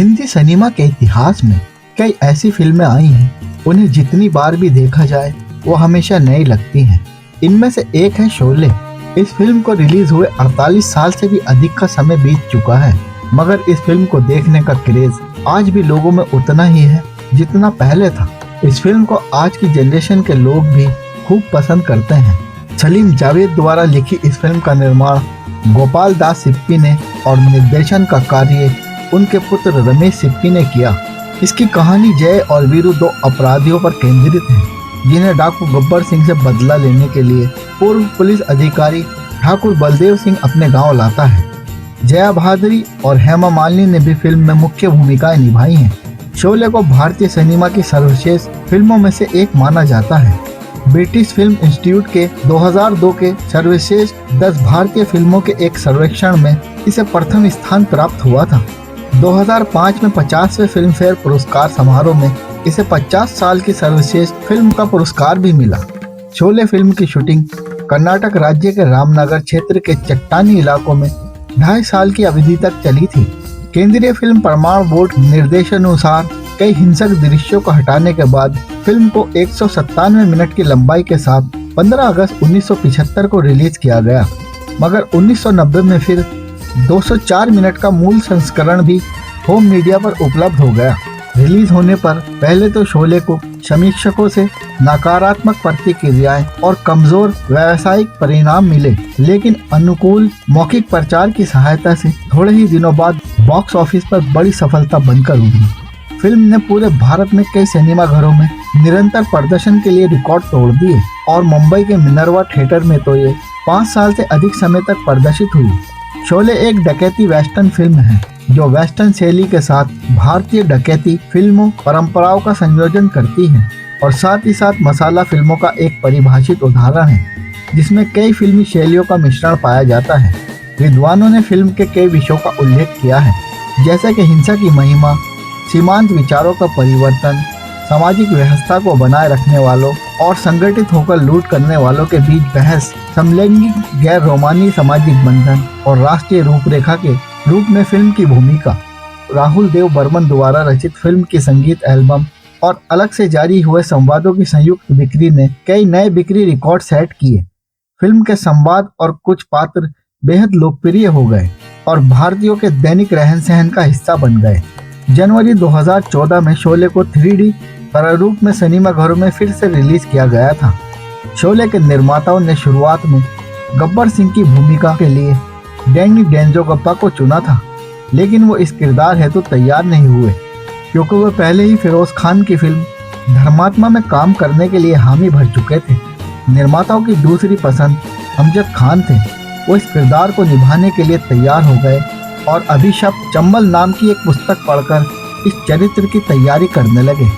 Hindi cinema के इतिहास में कई ऐसी फिल्में आई हैं, उन्हें जितनी बार भी देखा जाए वो हमेशा नई लगती हैं। इनमें से एक है शोले। इस फिल्म को रिलीज हुए 48 साल से भी अधिक का समय बीत चुका है, मगर इस फिल्म को देखने का क्रेज आज भी लोगों में उतना ही है जितना पहले था। इस फिल्म को आज की जनरेशन के लोग भी खूब पसंद करते हैं। सलीम जावेद द्वारा लिखी इस फिल्म का निर्माण गोपाल दास सिप्पी ने और निर्देशन का कार्य उनके पुत्र रमेश सिप्पी ने किया। इसकी कहानी जय और वीरू दो अपराधियों पर केंद्रित है, जिन्हें डाकू गब्बर सिंह से बदला लेने के लिए पूर्व पुलिस अधिकारी ठाकुर बलदेव सिंह अपने गांव लाता है। जया भादुरी और हेमा मालिनी ने भी फिल्म में मुख्य भूमिकाएं निभाई हैं। शोले को भारतीय सिनेमा की सर्वश्रेष्ठ फिल्मों में से एक माना जाता है। ब्रिटिश फिल्म इंस्टीट्यूट के 2002 के सर्वश्रेष्ठ 10 भारतीय फिल्मों के एक सर्वेक्षण में इसे प्रथम स्थान प्राप्त हुआ था। 2005 में 50वें फिल्म फेयर पुरस्कार समारोह में इसे 50 साल की सर्वश्रेष्ठ फिल्म का पुरस्कार भी मिला। शोले फिल्म की शूटिंग कर्नाटक राज्य के रामनगर क्षेत्र के चट्टानी इलाकों में 2.5 साल की अवधि तक चली थी। केंद्रीय फिल्म प्रमाण बोर्ड निर्देशानुसार कई हिंसक दृश्यों को हटाने के बाद फिल्म को 197 मिनट की लंबाई के साथ 15 अगस्त 1975 को रिलीज किया गया, मगर 1990 में फिर 204 मिनट का मूल संस्करण भी होम मीडिया पर उपलब्ध हो गया। रिलीज होने पर पहले तो शोले को समीक्षकों से नकारात्मक प्रतिक्रियाएं और कमजोर व्यावसायिक परिणाम मिले, लेकिन अनुकूल मौखिक प्रचार की सहायता से थोड़े ही दिनों बाद बॉक्स ऑफिस पर बड़ी सफलता बनकर उभरी। फिल्म ने पूरे भारत में कई सिनेमा घरों में निरंतर प्रदर्शन के लिए रिकॉर्ड तोड़ दिए और मुंबई के मिनर्वा थिएटर में तो ये 5 साल से अधिक समय तक प्रदर्शित हुई। शोले एक डकैती वेस्टर्न फिल्म है जो वेस्टर्न शैली के साथ भारतीय डकैती फिल्मों परंपराओं का संयोजन करती है और साथ ही साथ मसाला फिल्मों का एक परिभाषित उदाहरण है, जिसमें कई फिल्मी शैलियों का मिश्रण पाया जाता है। विद्वानों ने फिल्म के कई विषयों का उल्लेख किया है, जैसे कि हिंसा की महिमा, सीमांत विचारों का परिवर्तन, सामाजिक व्यवस्था को बनाए रखने वालों और संगठित होकर लूट करने वालों के बीच बहस, समलैंगिक गैर रोमानी सामाजिक बंधन और राष्ट्रीय रूपरेखा के रूप में फिल्म की भूमिका। राहुल देव बर्मन द्वारा रचित फिल्म की संगीत एल्बम और अलग से जारी हुए संवादों की संयुक्त बिक्री ने कई नए बिक्री रिकॉर्ड सेट किए। फिल्म के संवाद और कुछ पात्र बेहद लोकप्रिय हो गए और भारतीयों के दैनिक रहन सहन का हिस्सा बन गए। जनवरी 2014 में शोले को 3D प्रारूप में सिनेमा घरों में फिर से रिलीज किया गया था। शोले के निर्माताओं ने शुरुआत में गब्बर सिंह की भूमिका के लिए डैनी डेंजोगप्पा को चुना था, लेकिन वो इस किरदार हेतु तैयार नहीं हुए क्योंकि वो पहले ही फिरोज खान की फिल्म धर्मात्मा में काम करने के लिए हामी भर चुके थे। निर्माताओं की दूसरी पसंद अमजद खान थे। वो इस किरदार को निभाने के लिए तैयार हो गए और अभिशप्त चंबल नाम की एक पुस्तक पढ़कर इस चरित्र की तैयारी करने लगे।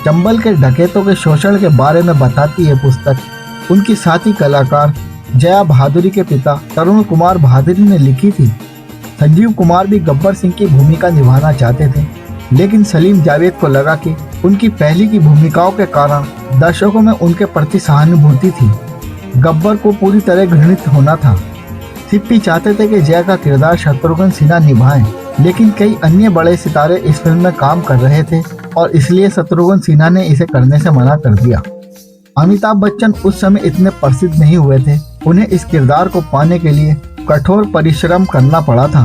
चंबल के डकैतों के शोषण के बारे में बताती है पुस्तक उनकी साथी कलाकार जया भादुरी के पिता तरुण कुमार भादुरी ने लिखी थी। संजीव कुमार भी गब्बर सिंह की भूमिका निभाना चाहते थे, लेकिन सलीम जावेद को लगा कि उनकी पहले की भूमिकाओं के कारण दर्शकों में उनके प्रति सहानुभूति थी। गब्बर को पूरी तरह घृणित होना था। सिप्पी चाहते थे कि जया का किरदार शत्रुघ्न सिन्हा निभाएं, लेकिन कई अन्य बड़े सितारे इस फिल्म में काम कर रहे थे और इसलिए शत्रुघ्न सिन्हा ने इसे करने से मना कर दिया। अमिताभ बच्चन उस समय इतने प्रसिद्ध नहीं हुए थे, उन्हें इस किरदार को पाने के लिए कठोर परिश्रम करना पड़ा था।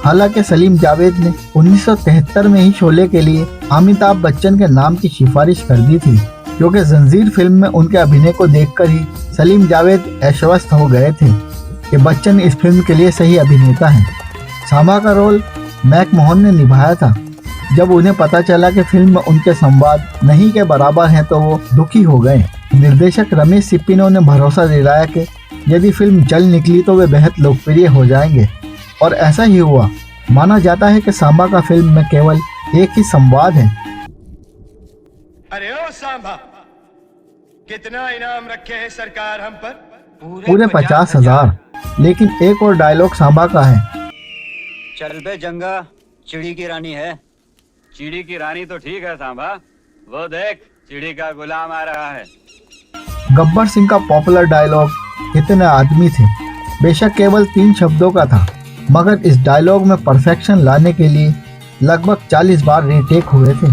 हालांकि सलीम जावेद ने 1973 में ही शोले के लिए अमिताभ बच्चन के नाम की सिफारिश कर दी थी, क्योंकि जंजीर फिल्म में उनके अभिनय को देखकर ही सलीम जावेद आश्वस्त हो गए थे कि बच्चन इस फिल्म के लिए सही अभिनेता हैं। सांबा का रोल मैक मोहन ने निभाया था। जब उन्हें पता चला कि फिल्म में उनके संवाद नहीं के बराबर हैं तो वो दुखी हो गए। निर्देशक रमेश सिप्पी ने उन्हें भरोसा दिलाया कि यदि फिल्म चल निकली तो वे बेहद लोकप्रिय हो जाएंगे, और ऐसा ही हुआ। माना जाता है कि सांबा का फिल्म में केवल एक ही संवाद है। अरे ओ सांबा, कितना इनाम रखे हैं सरकार हम पर? पूरे 50,000। लेकिन एक और डायलॉग सांबा का है। चल बे जंगा, चिड़ी की रानी है। चिड़ी की रानी तो ठीक है सांबा, वो देख चिड़ी का गुलाम आ रहा है। गब्बर सिंह का पॉपुलर डायलॉग कितने आदमी थे बेशक केवल 3 शब्दों का था, मगर इस डायलॉग में परफेक्शन लाने के लिए लगभग 40 बार रीटेक हुए थे।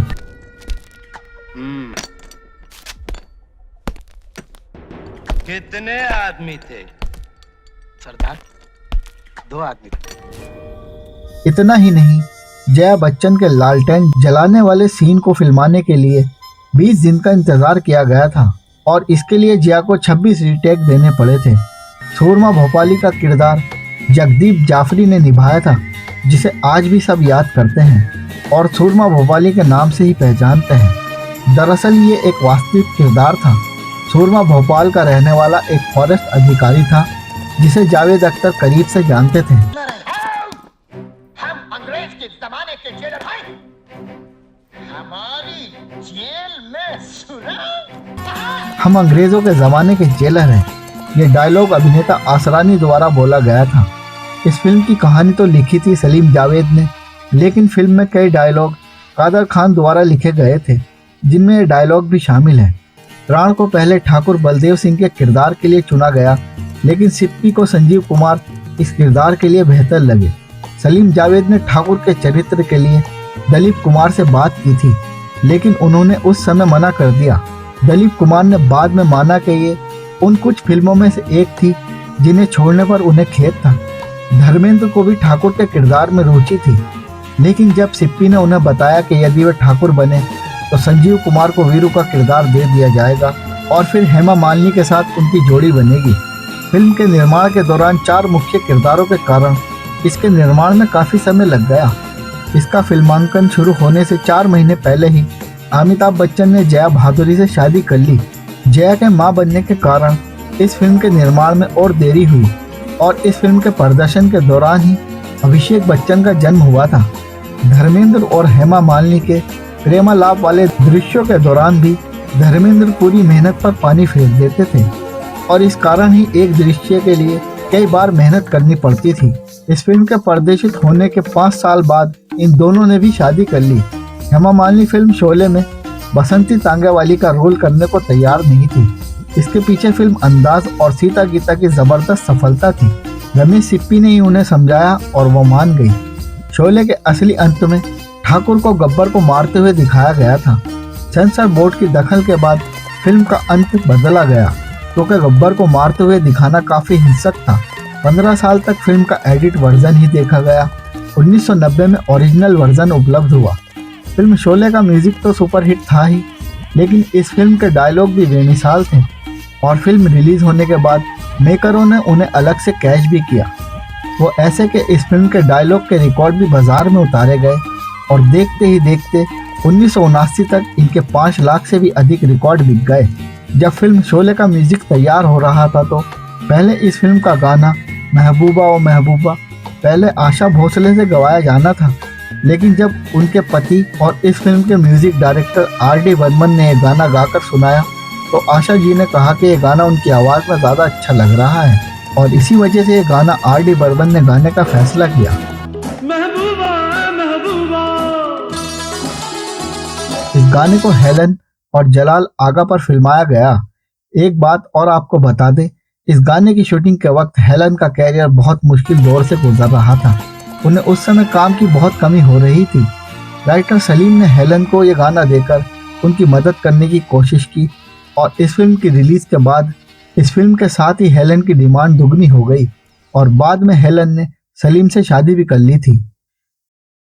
कितने आदमी थे? सरदार 2 आदमी थे। इतना ही नहीं, जया बच्चन के लालटेन जलाने वाले सीन को फिल्माने के लिए 20 दिन का इंतजार किया गया था और इसके लिए जया को 26 रीटेक देने पड़े थे। सूरमा भोपाली का किरदार जगदीप जाफरी ने निभाया था, जिसे आज भी सब याद करते हैं और सूरमा भोपाली के नाम से ही पहचानते हैं। दरअसल ये एक वास्तविक किरदार था। सूरमा भोपाल का रहने वाला एक फॉरेस्ट अधिकारी था जिसे जावेद अख्तर करीब से जानते थे। हम अंग्रेज के जमाने के जेलर हैं। हमारी जेल में सुरंग। हम अंग्रेजों के ज़माने के जेलर हैं। ये डायलॉग अभिनेता आसरानी द्वारा बोला गया था। इस फिल्म की कहानी तो लिखी थी सलीम जावेद ने, लेकिन फिल्म में कई डायलॉग कादर खान द्वारा लिखे गए थे, जिनमें ये डायलॉग भी शामिल है। प्राण को पहले ठाकुर बलदेव सिंह के किरदार के लिए चुना गया, लेकिन सिप्पी को संजीव कुमार इस किरदार के लिए बेहतर लगे। सलीम जावेद ने ठाकुर के चरित्र के लिए दिलीप कुमार से बात की थी, लेकिन उन्होंने उस समय मना कर दिया। दिलीप कुमार ने बाद में माना कि ये उन कुछ फिल्मों में से एक थी जिन्हें छोड़ने पर उन्हें खेद था। धर्मेंद्र को भी ठाकुर के किरदार में रुचि थी, लेकिन जब सिप्पी ने उन्हें बताया कि यदि वे ठाकुर बने तो संजीव कुमार को वीरू का किरदार दे दिया जाएगा और फिर हेमा मालिनी के साथ उनकी जोड़ी बनेगी। फिल्म के निर्माण के दौरान 4 मुख्य किरदारों के कारण इसके निर्माण में काफ़ी समय लग गया। इसका फिल्मांकन शुरू होने से 4 महीने पहले ही अमिताभ बच्चन ने जया भादुरी से शादी कर ली। जया के मां बनने के कारण इस फिल्म के निर्माण में और देरी हुई और इस फिल्म के प्रदर्शन के दौरान ही अभिषेक बच्चन का जन्म हुआ था। धर्मेंद्र और हेमा मालिनी के प्रेमालाप वाले दृश्यों के दौरान भी धर्मेंद्र पूरी मेहनत पर पानी फेर देते थे और इस कारण ही एक दृश्य के लिए कई बार मेहनत करनी पड़ती थी। इस फिल्म के प्रदर्शित होने के 5 साल बाद इन दोनों ने भी शादी कर ली। हेमा मालिनी फिल्म शोले में बसंती तांगेवाली का रोल करने को तैयार नहीं थी। इसके पीछे फिल्म अंदाज और सीता गीता की जबरदस्त सफलता थी। रमेश सिप्पी ने ही उन्हें समझाया और वो मान गई। शोले के असली अंत में ठाकुर को गब्बर को मारते हुए दिखाया गया था। सेंसर बोर्ड की दखल के बाद फिल्म का अंत बदला गया, क्योंकि गब्बर को मारते हुए दिखाना काफी हिंसक था। 15 साल तक फिल्म का एडिट वर्जन ही देखा गया। 1990 में ओरिजिनल वर्जन उपलब्ध हुआ। फिल्म शोले का म्यूजिक तो सुपरहिट था ही, लेकिन इस फिल्म के डायलॉग भी बेमिसाल थे और फिल्म रिलीज होने के बाद मेकरों ने उन्हें अलग से कैच भी किया। वो ऐसे कि इस फिल्म के डायलॉग के रिकॉर्ड भी बाजार में उतारे गए और देखते ही देखते 1979 तक इनके 5 लाख से भी अधिक रिकॉर्ड बिक गए। जब फिल्म शोले का म्यूजिक तैयार हो रहा था तो पहले इस फिल्म का गाना महबूबा ओ महबूबा पहले आशा भोसले से गवाया जाना था, लेकिन जब उनके पति और इस फिल्म के म्यूजिक डायरेक्टर R.D. बर्मन ने यह गाना गाकर सुनाया तो आशा जी ने कहा कि यह गाना उनकी आवाज़ में ज़्यादा अच्छा लग रहा है और इसी वजह से यह गाना R.D. बर्मन ने गाने का फैसला किया। महबूबा महबूबा। इस गाने को हेलन और जलाल आगा पर फिल्माया गया। एक बात और आपको बता दें, इस गाने की शूटिंग के वक्त हेलन का कैरियर बहुत मुश्किल दौर से गुजर रहा था। उन्हें उस समय काम की बहुत कमी हो रही थी। राइटर सलीम ने हेलन को यह गाना देकर उनकी मदद करने की कोशिश की और इस फिल्म की रिलीज के बाद इस फिल्म के साथ ही हेलन की डिमांड दुगनी हो गई और बाद में हेलन ने सलीम से शादी भी कर ली थी।